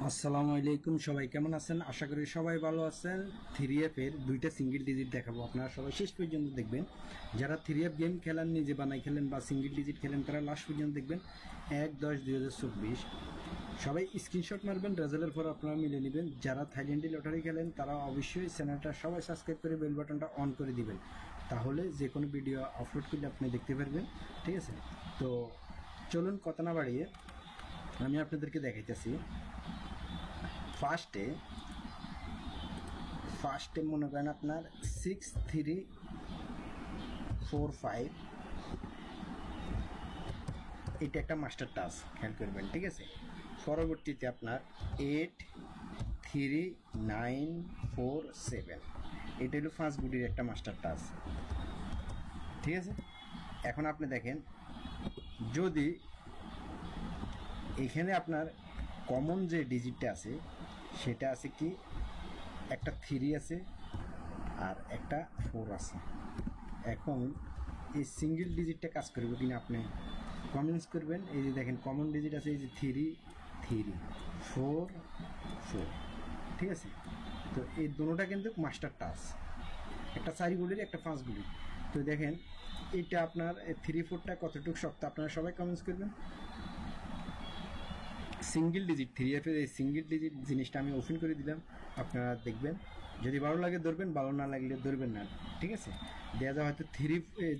আসসালামু আলাইকুম, সবাই কেমন আছেন? আশা করি সবাই ভালো আছেন। 3F এর দুইটা সিঙ্গেল ডিজিট দেখাবো, আপনারা সবাই শেষ পর্যন্ত দেখবেন। যারা 3F গেম খেলেন, নিজে বানাই খেলেন বা সিঙ্গেল ডিজিট খেলেন, তারা লাস্ট পর্যন্ত দেখবেন। 1/10/2024 সবাই স্ক্রিনশট মারবেন, রেজাল্টের পর আপনারা মিলে নেবেন। যারা থাইল্যান্ডি লটারি খেলেন তারা অবশ্যই চ্যানেলটা সবাই সাবস্ক্রাইব করে বেল বাটনটা অন করে দিবেন, তাহলে যে কোনো ভিডিও আপলোড করলে আপনি দেখতে পারবেন। ঠিক আছে, তো চলুন কথা না বাড়িয়ে আমি আপনাদেরকে দেখাইতেছি। ফার্স্টে মনে করেন আপনার 6345, এটা একটা মাস্টার টাচ, খেয়াল করবেন। ঠিক আছে, পরবর্তীতে আপনার 83947, এটা হলো ফার্স্ট গুডির একটা মাস্টার টাচ। ঠিক আছে, এখন আপনি দেখেন, যদি এখানে আপনার কমন যে ডিজিটটা আছে সেটা আছে কি, একটা 3 আছে আর একটা 4 আছে। এখন এই সিঙ্গেল ডিজিটটা কাজ করবে কিনা আপনি কমেন্টস করবেন। এই যে দেখেন কমন ডিজিট আছে, এই যে 3 3 4 4। ঠিক আছে, তো এই দুটোটা কিন্তু মাস্টার টাচ, একটা 4 গুলির একটা 5 গুলির। তো দেখেন এটা আপনার 3 4টা কতটুকু শক্ত, আপনারা সবাই কমেন্টস করবেন। সিঙ্গেল ডিজিট 3F এর এই সিঙ্গেল ডিজিট জিনিসটা আমি ওপেন করে দিলাম, আপনারা দেখবেন। যদি ভালো লাগে ধরবেন, ভালো না লাগলে ধরবেন না। ঠিক আছে, দেওয়া যায় হয়তো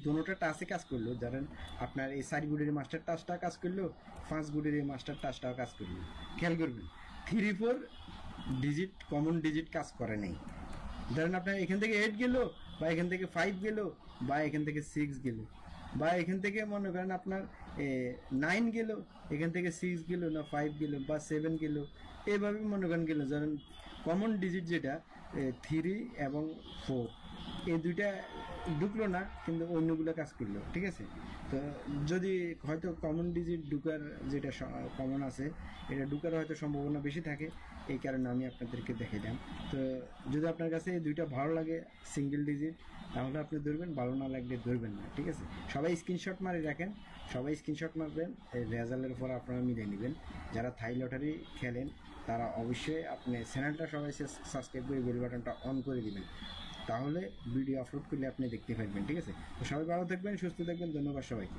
দুটোটা টাচে কাজ করলো, ধরেন আপনার এই 4 গুডের মাস্টার টাচটা কাজ করলো, 5 গুডের এই মাস্টার টাচটাও কাজ করলো। খেয়াল করবেন 3 4 ডিজিট কমন ডিজিট কাজ করে নেই। ধরেন আপনার এখান থেকে 8 গেল, বা এখান থেকে 5 গেল, বা এখান থেকে 6 গেল, বা এখান থেকে মনে করেন আপনার 9 গেল, এখান থেকে 6 গেল, না 5 গেল বা 7 গেল, এভাবে মনে করেন গেল। ধরেন কমন ডিজিট যেটা 3 এবং 4, এই দুইটা ঢুকলো না, কিন্তু অন্যগুলো কাজ করলো। ঠিক আছে, তো যদি হয়তো কমন ডিজিট ঢুকার যেটা কমন আছে, এটা ঢুকার হয়তো সম্ভাবনা বেশি থাকে, এই কারণে আমি আপনাদেরকে দেখাইলাম। তো যদি আপনার কাছে এই দুইটা ভালো লাগে সিঙ্গেল ডিজিট, তাহলে আপনি ধরবেন, ভালো না লাগলে ধরবেন না। ঠিক আছে, সবাই স্ক্রিনশট মারি রাখেন, সবাই স্ক্রিনশট মারবেন, এই রেজাল্টের পর আপনারা মিলে নেবেন। যারা থাই লটারি খেলেন তারা অবশ্যই আপনি চ্যানেলটা সবাই সাবস্ক্রাইব করে বেল বাটনটা অন করে দিবেন, তাহলে ভিডিও আপলোড করলে আপনি দেখতে পারবেন। ঠিক আছে, তো সবাই ভালো থাকবেন, সুস্থ থাকবেন, ধন্যবাদ সবাইকে।